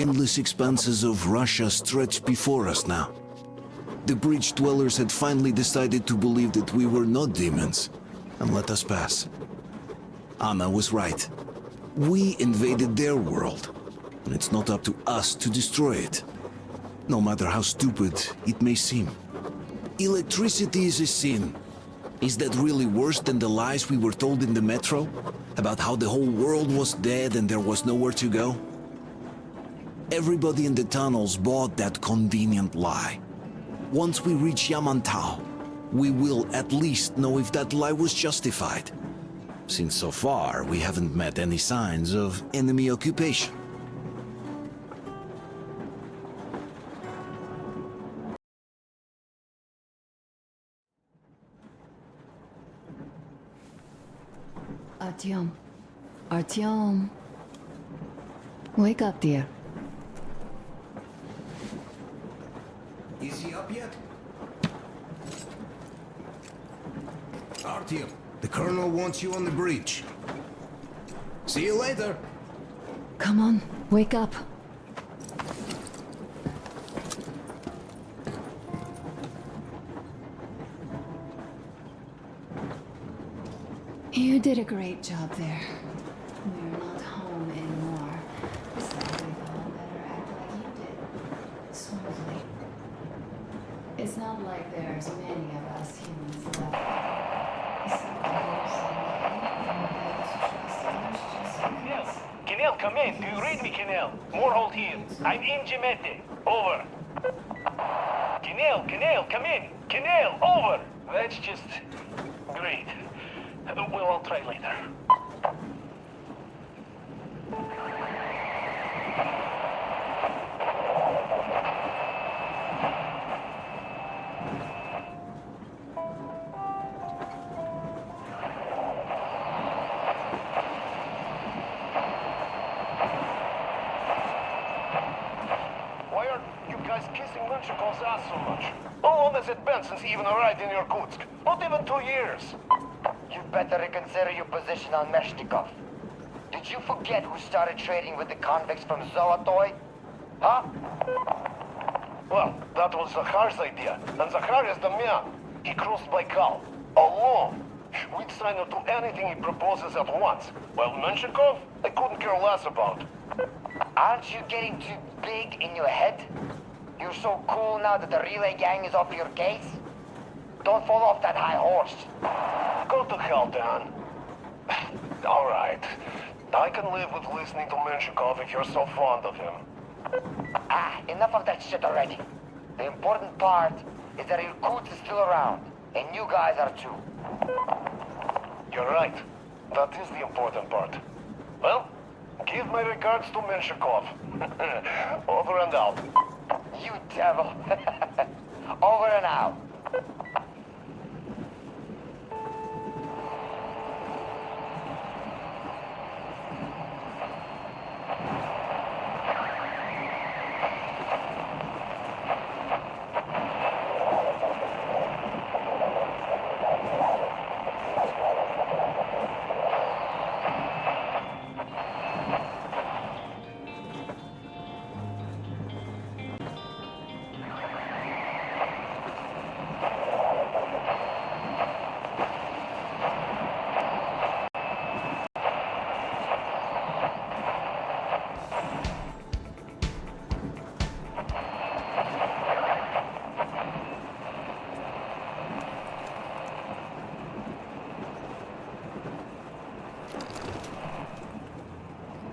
endless expanses of Russia stretched before us now. The bridge dwellers had finally decided to believe that we were not demons, and let us pass. Anna was right. We invaded their world, and it's not up to us to destroy it, no matter how stupid it may seem. Electricity is a sin. Is that really worse than the lies we were told in the metro? About how the whole world was dead and there was nowhere to go? Everybody in the tunnels bought that convenient lie. Once we reach Yamantau, we will at least know if that lie was justified. Since so far, we haven't met any signs of enemy occupation. Artyom. Artyom. Wake up, dear. Is he up yet? Artyom, the Colonel wants you on the breach. See you later. Come on, wake up. You did a great job there. We're not home anymore. Besides, we all better act like you did. Smoothly. It's not like there's many of us humans left. Yes. Kenel, come in. Do you read me, Kenel? Morhold here. I'm in Gemete. Over. Kenel, come in. Kenel, over. That's just... great. Well, I'll try later. Why are you guys kissing Menchikov's ass so much? How long has it been since he even arrived in Irkutsk? Not even 2 years. You better reconsider your position on Meshnikov. Did you forget who started trading with the convicts from Zolotoy? Huh? Well, that was Zakhar's idea, and Zakhar is the man. He crossed Baikal, alone. We'd sign up to anything he proposes at once. While Menshikov, I couldn't care less about. Aren't you getting too big in your head? You're so cool now that the relay gang is off your case? Don't fall off that high horse. Go to hell, Dan. All right. I can live with listening to Menshikov if you're so fond of him. Enough of that shit already. The important part is that Irkutsk is still around, and you guys are too. You're right. That is the important part. Well, give my regards to Menshikov. Over and out. You devil. Over and out.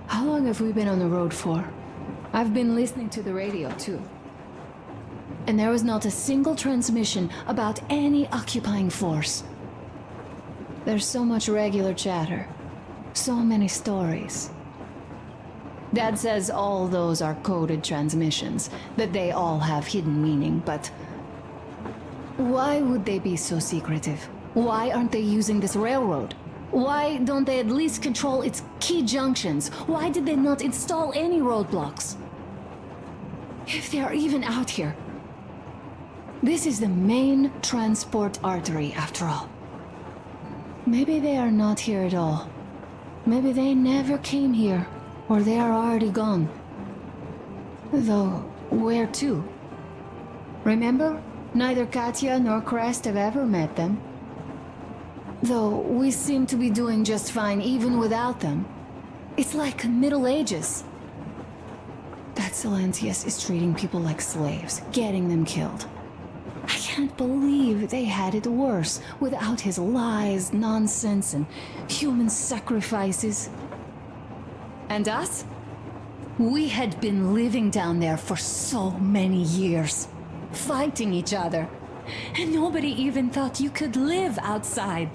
How long have we been on the road for? I've been listening to the radio, too. And there was not a single transmission about any occupying force. There's so much regular chatter. So many stories. Dad says all those are coded transmissions, that they all have hidden meaning, but... why would they be so secretive? Why aren't they using this railroad? Why don't they at least control its key junctions? Why did they not install any roadblocks? If they are even out here. This is the main transport artery, after all. Maybe they are not here at all. Maybe they never came here, or they are already gone. Though, where to? Remember? Neither Katya nor Crest have ever met them. Though, we seem to be doing just fine even without them. It's like Middle Ages. That Silentius is treating people like slaves, getting them killed. I can't believe they had it worse without his lies, nonsense, and human sacrifices. And us? We had been living down there for so many years, fighting each other, and nobody even thought you could live outside.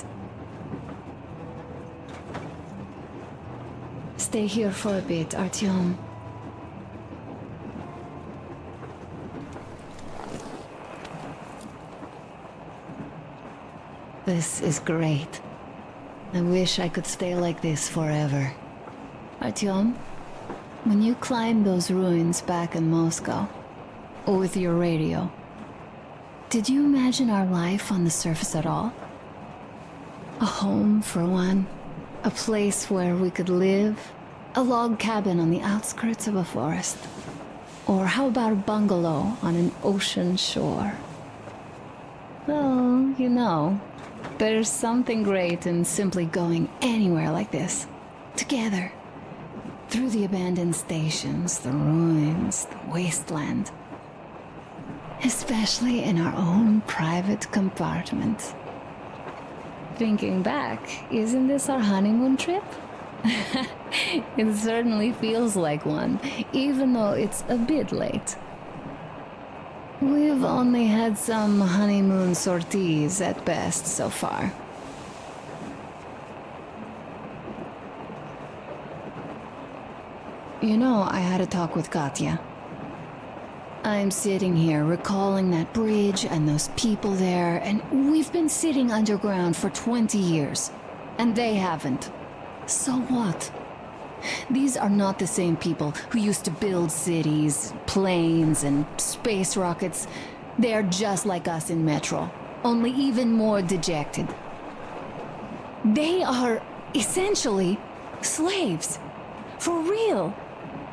Stay here for a bit, Artyom. This is great. I wish I could stay like this forever. Artyom, when you climbed those ruins back in Moscow, with your radio, did you imagine our life on the surface at all? A home, for one. A place where we could live. A log cabin on the outskirts of a forest. Or how about a bungalow on an ocean shore? Well, you know, there's something great in simply going anywhere like this. Together. Through the abandoned stations, the ruins, the wasteland. Especially in our own private compartment. Thinking back, isn't this our honeymoon trip? It certainly feels like one, even though it's a bit late. We've only had some honeymoon sorties at best so far. You know, I had a talk with Katya. I'm sitting here recalling that bridge and those people there, and we've been sitting underground for 20 years, and they haven't. So what? These are not the same people who used to build cities, planes, and space rockets. They're just like us in Metro, only even more dejected. They are essentially slaves. For real.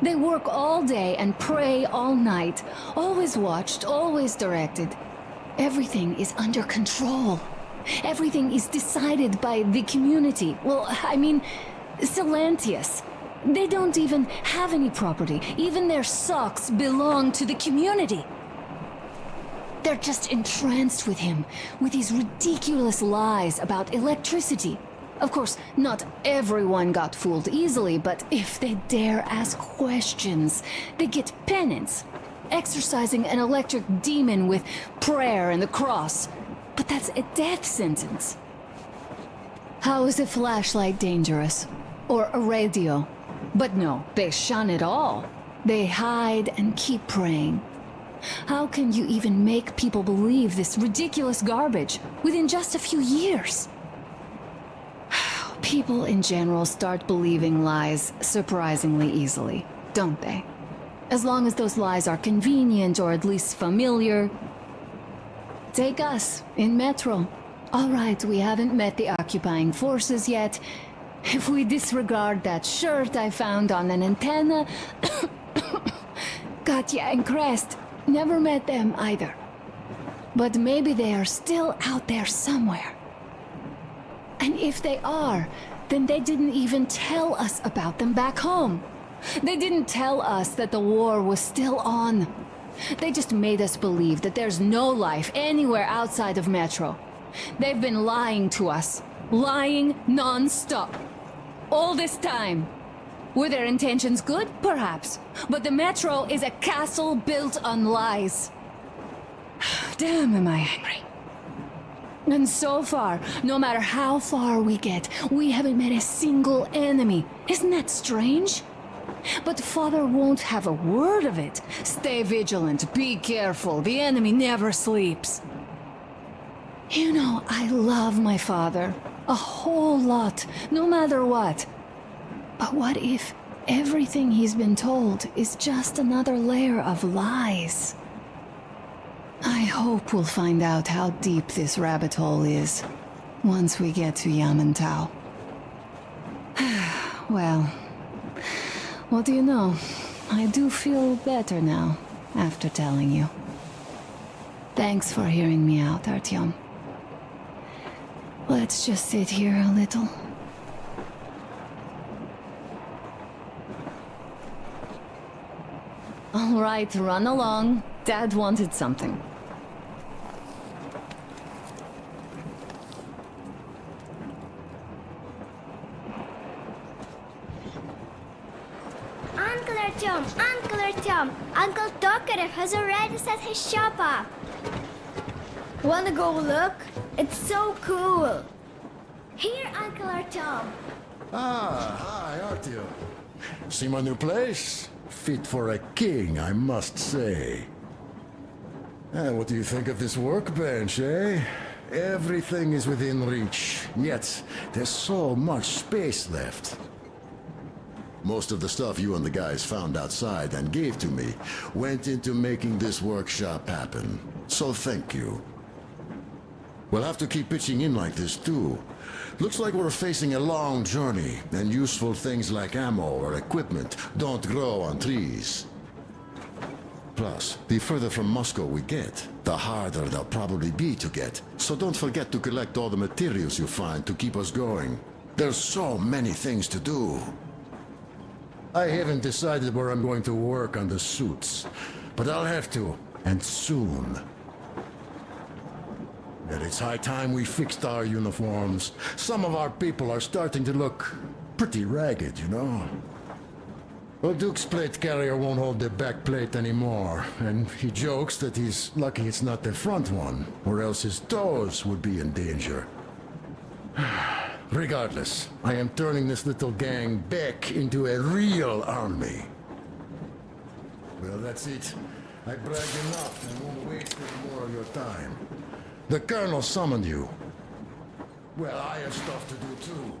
They work all day and pray all night, always watched, always directed. Everything is under control. Everything is decided by the community. Well, I mean, Silentius. They don't even have any property. Even their socks belong to the community. They're just entranced with him, with these ridiculous lies about electricity. Of course, not everyone got fooled easily, but if they dare ask questions, they get penance. Exorcising an electric demon with prayer and the cross. But that's a death sentence. How is a flashlight dangerous? Or a radio? But no, they shun it all. They hide and keep praying. How can you even make people believe this ridiculous garbage within just a few years? People in general start believing lies surprisingly easily, don't they? As long as those lies are convenient or at least familiar. Take us, in Metro. All right, we haven't met the occupying forces yet. If we disregard that shirt I found on an antenna... Katya and Crest, never met them either. But maybe they are still out there somewhere. And if they are, then they didn't even tell us about them back home. They didn't tell us that the war was still on. They just made us believe that there's no life anywhere outside of Metro. They've been lying to us. Lying non-stop. All this time. Were their intentions good? Perhaps. But the Metro is a castle built on lies. Damn, am I angry. And so far, no matter how far we get, we haven't met a single enemy. Isn't that strange? But Father won't have a word of it. Stay vigilant, be careful, the enemy never sleeps. You know, I love my father. A whole lot, no matter what. But what if everything he's been told is just another layer of lies? I hope we'll find out how deep this rabbit hole is once we get to Yamantau. Well, what do you know? I do feel better now, after telling you. Thanks for hearing me out, Artyom. Let's just sit here a little. All right, run along. Dad wanted something. Uncle Artyom, Uncle Tokarev has already set his shop up. Wanna go look? It's so cool. Here, Uncle Artyom. Ah, hi, Artyom. See my new place? Fit for a king, I must say. And what do you think of this workbench, eh? Everything is within reach, yet there's so much space left. Most of the stuff you and the guys found outside and gave to me went into making this workshop happen. So thank you. We'll have to keep pitching in like this too. Looks like we're facing a long journey, and useful things like ammo or equipment don't grow on trees. Plus, the further from Moscow we get, the harder they'll probably be to get. So don't forget to collect all the materials you find to keep us going. There's so many things to do. I haven't decided where I'm going to work on the suits, but I'll have to, and soon. And it's high time we fixed our uniforms. Some of our people are starting to look pretty ragged, you know? Well, Duke's plate carrier won't hold the back plate anymore, and he jokes that he's lucky it's not the front one, or else his toes would be in danger. Regardless, I am turning this little gang back into a real army. Well, that's it. I bragged enough and won't waste any more of your time. The Colonel summoned you. Well, I have stuff to do too.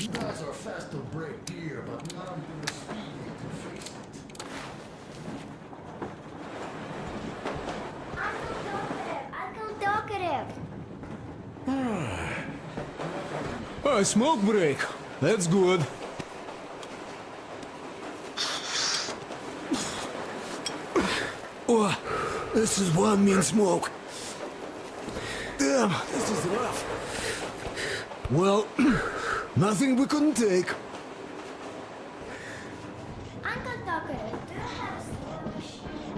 You guys are fast to break gear, but not to the speed to face it. Uncle Tokarev. A smoke break. That's good. Oh, this is one mean smoke. Damn, this is rough. Well, nothing we couldn't take. Uncle Tokarev, do you have a slot machine?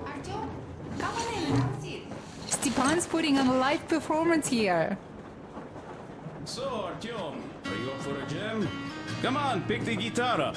Artyom, come on in and have a seat. Stepan's putting on a live performance here. So, Artyom, are you up for a jam? Come on, pick the guitar up.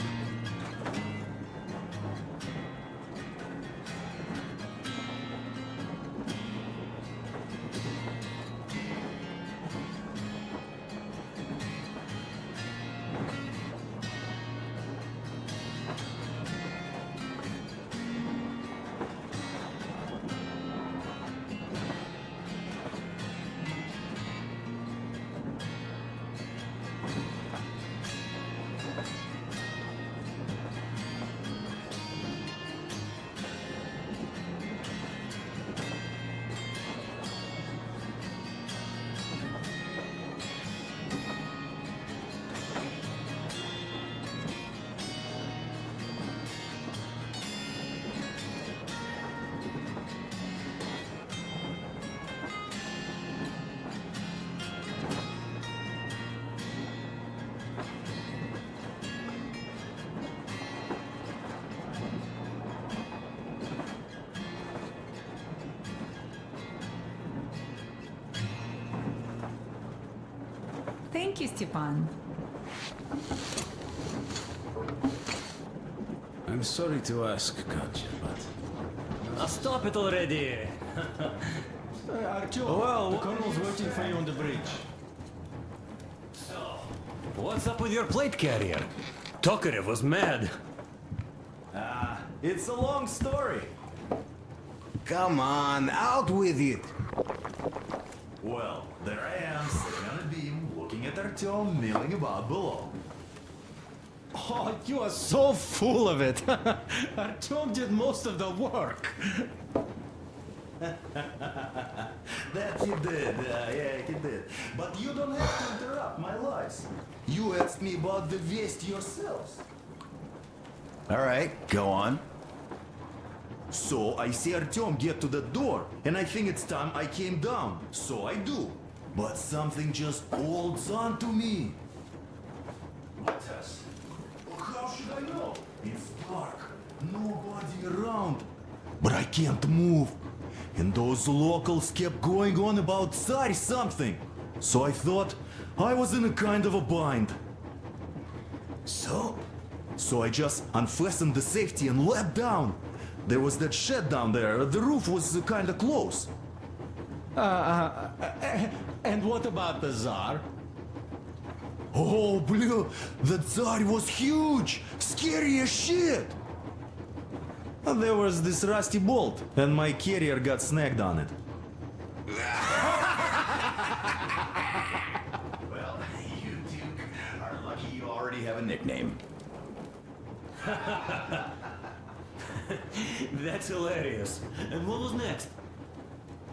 Thank you, Stepan. I'm sorry to ask, Katya, but... Stop it already! Artyom, well, the colonel's waiting for you on the bridge. What's up with your plate carrier? Tokarev was mad. It's a long story. Come on, out with it. Well, there I am, sitting on a beam, looking at Artyom milling about below. Oh, you are so full of it. Artyom did most of the work. That he did, yeah, he did. But you don't have to interrupt my lies. You asked me about the Vest yourselves. All right, go on. So I see Artyom get to the door, and I think it's time I came down. So I do. But something just holds on to me. What else? How should I know? It's dark, nobody around. But I can't move. And those locals kept going on about Tsar something. So I thought I was in a kind of a bind. So I just unfastened the safety and leapt down. There was that shed down there. The roof was kind of close. And what about the Tsar? Oh, blue, the Tsar was huge, scary as shit. And there was this rusty bolt, and my carrier got snagged on it. Well, you two are lucky you already have a nickname. That's hilarious. And what was next?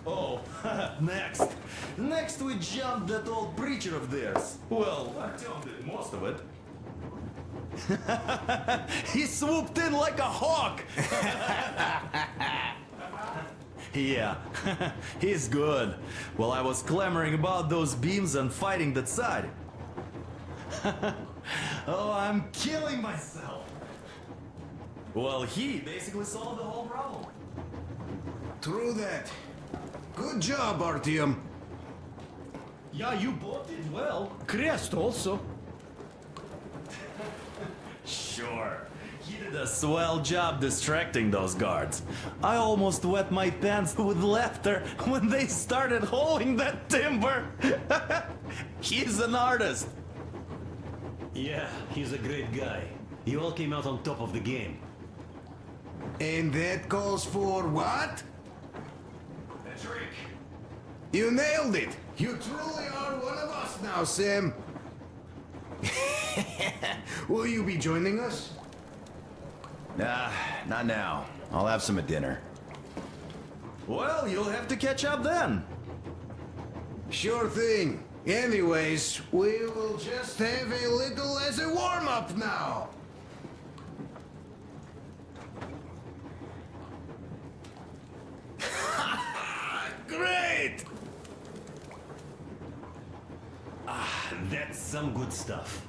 Oh, Next we jumped that old preacher of theirs. Well, Artyom did most of it. He swooped in like a hawk. Yeah, he's good. While I was clamoring about those beams and fighting that side. Oh, I'm killing myself. Well, he basically solved the whole problem. True that. Good job, Artyom. Yeah, you both did well. Crest also. Sure. He did a swell job distracting those guards. I almost wet my pants with laughter when they started hauling that timber. He's an artist. Yeah, he's a great guy. You all came out on top of the game. And that calls for what? A trick. You nailed it! You truly are one of us now, Sam. Will you be joining us? Nah, not now. I'll have some at dinner. Well, you'll have to catch up then. Sure thing. Anyways, we will just have a little as a warm-up now. Great! That's some good stuff.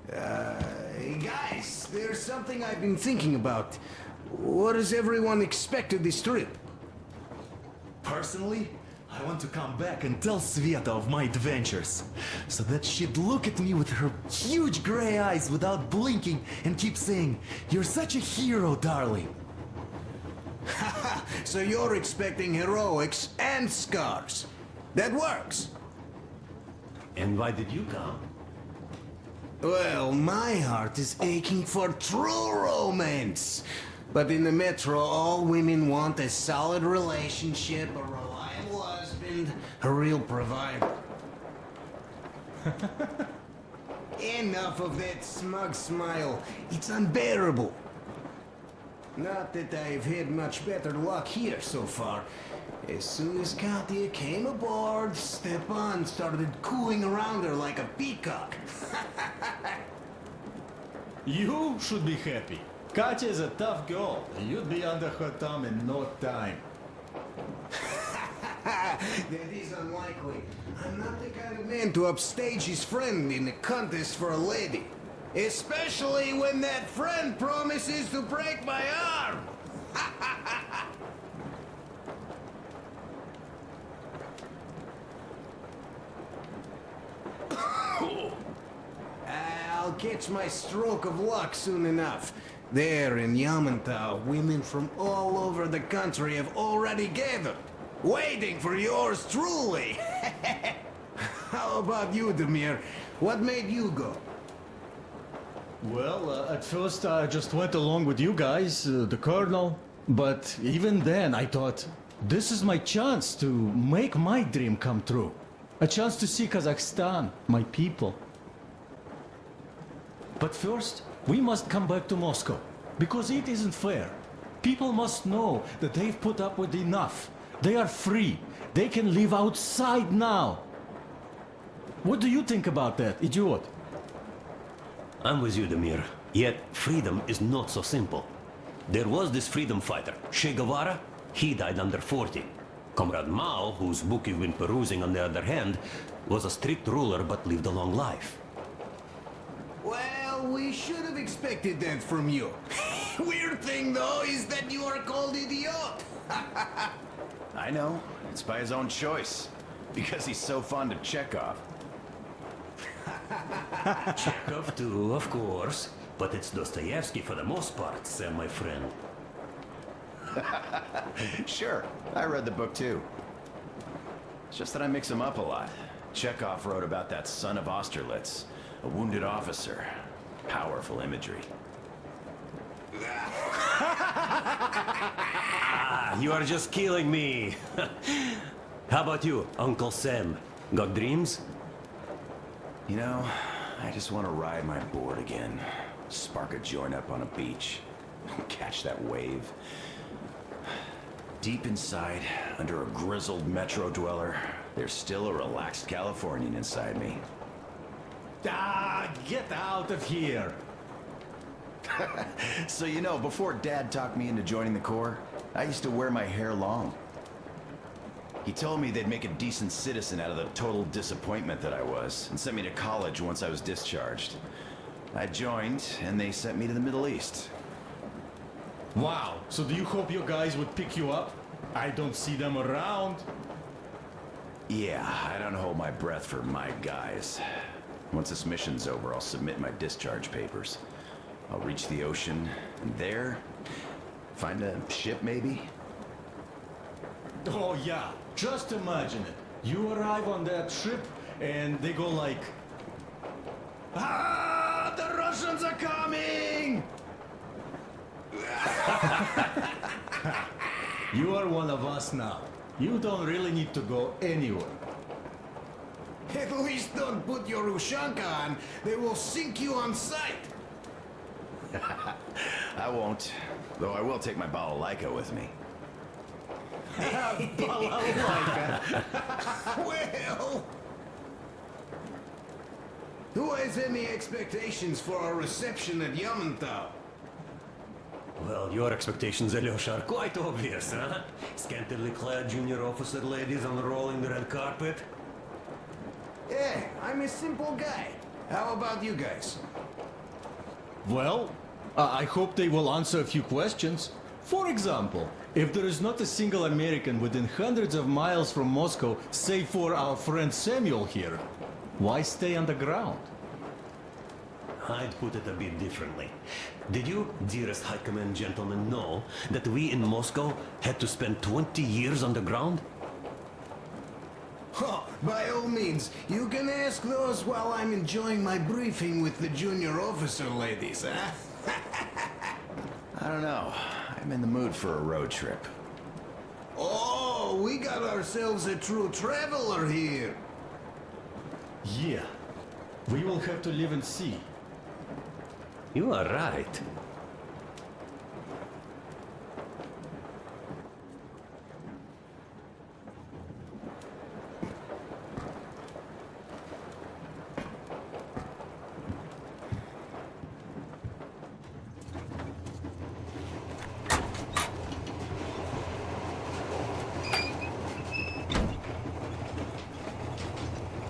Hey guys, there's something I've been thinking about. What does everyone expect of this trip? Personally, I want to come back and tell Sveta of my adventures, so that she'd look at me with her huge gray eyes without blinking and keep saying, "You're such a hero, darling." So you're expecting heroics and scars. That works. And why did you come? Well, my heart is aching for true romance. But in the Metro, all women want a solid relationship, a reliable husband, a real provider. Enough of that smug smile. It's unbearable. Not that I've had much better luck here so far. As soon as Katya came aboard, Stepan started cooing around her like a peacock. You should be happy. Katya is a tough girl. You'd be under her thumb in no time. That is unlikely. I'm not the kind of man to upstage his friend in a contest for a lady. Especially when that friend promises to break my arm! I'll catch my stroke of luck soon enough. There in Yamantau, women from all over the country have already gathered, waiting for yours truly. How about you, Demir? What made you go? Well, at first I just went along with you guys, the Colonel. But even then I thought, this is my chance to make my dream come true. A chance to see Kazakhstan, my people. But first, we must come back to Moscow. Because it isn't fair. People must know that they've put up with enough. They are free. They can live outside now. What do you think about that, idiot? I'm with you, Demir. Yet, freedom is not so simple. There was this freedom fighter, Che Guevara. He died under 40. Comrade Mao, whose book you've been perusing on the other hand, was a strict ruler but lived a long life. Well, we should have expected that from you. Weird thing, though, is that you are called idiot. I know. It's by his own choice. Because he's so fond of Chekhov. Chekhov too, of course. But it's Dostoevsky for the most part, Sam, my friend. Sure, I read the book too. It's just that I mix them up a lot. Chekhov wrote about that son of Austerlitz, a wounded officer. Powerful imagery. You are just killing me. How about you, Uncle Sam? Got dreams? You know, I just want to ride my board again. Spark a joint up on a beach. Catch that wave. Deep inside, under a grizzled metro dweller, there's still a relaxed Californian inside me. Ah, get out of here! So you know, before Dad talked me into joining the Corps, I used to wear my hair long. He told me they'd make a decent citizen out of the total disappointment that I was, and sent me to college once I was discharged. I joined, and they sent me to the Middle East. Wow, so do you hope your guys would pick you up? I don't see them around. Yeah, I don't hold my breath for my guys. Once this mission's over, I'll submit my discharge papers. I'll reach the ocean, and there, find a ship maybe? Oh yeah, just imagine it. You arrive on that ship, and they go like... Ah, the Russians are coming! You are one of us now. You don't really need to go anywhere. At least don't put your Ushanka on. They will sink you on sight. I won't. Though I will take my balalaika with me. Well... Who has any expectations for our reception at Yamantau? Well, your expectations, Alyosha, are quite obvious, huh? Scantily clad junior officer ladies unrolling the red carpet. Yeah, I'm a simple guy. How about you guys? Well, I hope they will answer a few questions. For example, if there is not a single American within hundreds of miles from Moscow, save for our friend Samuel here, why stay underground? I'd put it a bit differently. Did you, dearest High Command gentlemen, know that we in Moscow had to spend 20 years underground? Oh, by all means, you can ask those while I'm enjoying my briefing with the junior officer ladies, huh? I don't know. I'm in the mood for a road trip. Oh, we got ourselves a true traveler here. Yeah, we will have to live and see. You are right.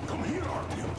Come here, Artyom.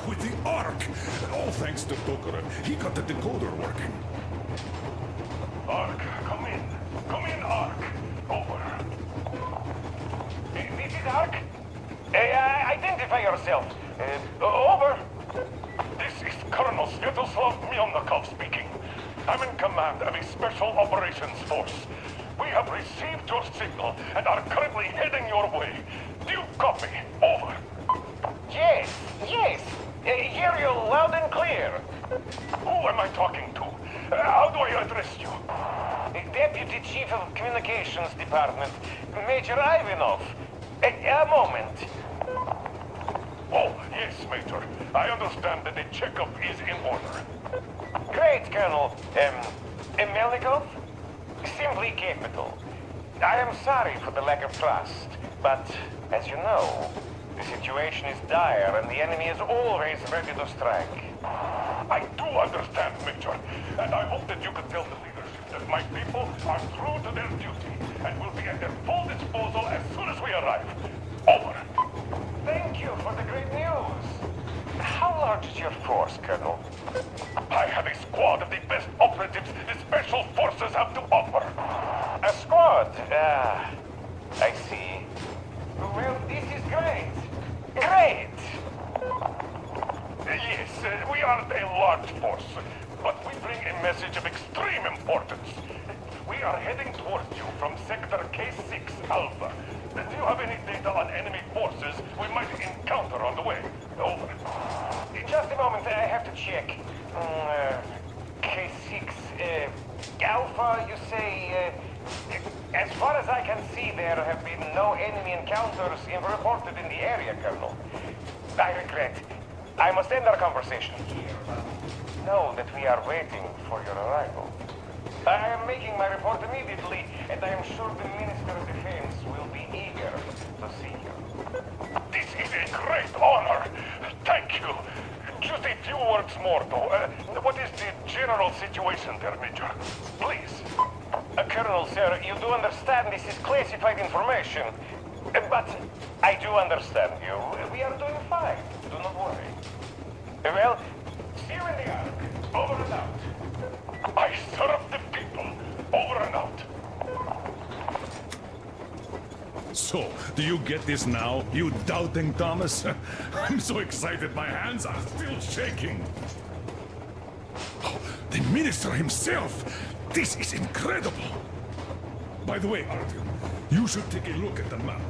up with the Ark! All thanks to Tokarev. He got the decoder working. Ark, come in. Come in, Ark. Over. This is Ark? Identify yourself. Over. This is Colonel Sviatoslav Mylnikov speaking. I'm in command of a special operations force. We have received your signal and are currently heading your way. Do you copy? Over. Yes. Hear you loud and clear. Who am I talking to? How do I address you? Deputy Chief of Communications Department, Major Ivanov. A moment. Oh, yes, Major. I understand that the checkup is in order. Great, Colonel. Melnikov? Simply capital. I am sorry for the lack of trust, but as you know, the situation is dire and the enemy is always ready to strike. I do understand, Major, and I hope that you can tell the leadership that my people are true to their duty and will be at their full disposal as soon as we arrive. Over. Thank you for the great news. How large is your force, Colonel? I have a squad of the best operatives the Special Forces have to offer. A squad? I see. Well, this is great. Great! Yes, we aren't a large force, but we bring a message of extreme importance. We are heading towards you from Sector K6 Alpha. Do you have any data on enemy forces we might encounter on the way? Over. Just a moment, I have to check. K6, Alpha, you say... as far as I can see, there have been no enemy encounters reported in the area, Colonel. I regret. I must end our conversation here, but know that we are waiting for your arrival. I am making my report immediately, and I am sure the Minister of Defense will be eager to see you. This is a great honor. Thank you. Just a few words more, though. What is the general situation there, Major? Please. Colonel, sir, you do understand this is classified information. But I do understand you. We are doing fine. Do not worry. Well, see you in the Ark. Over and out. I serve the people. Over and out. So, do you get this now, you doubting Thomas? I'm so excited my hands are still shaking. Oh, the minister himself! This is incredible! By the way, Artyom, you should take a look at the map.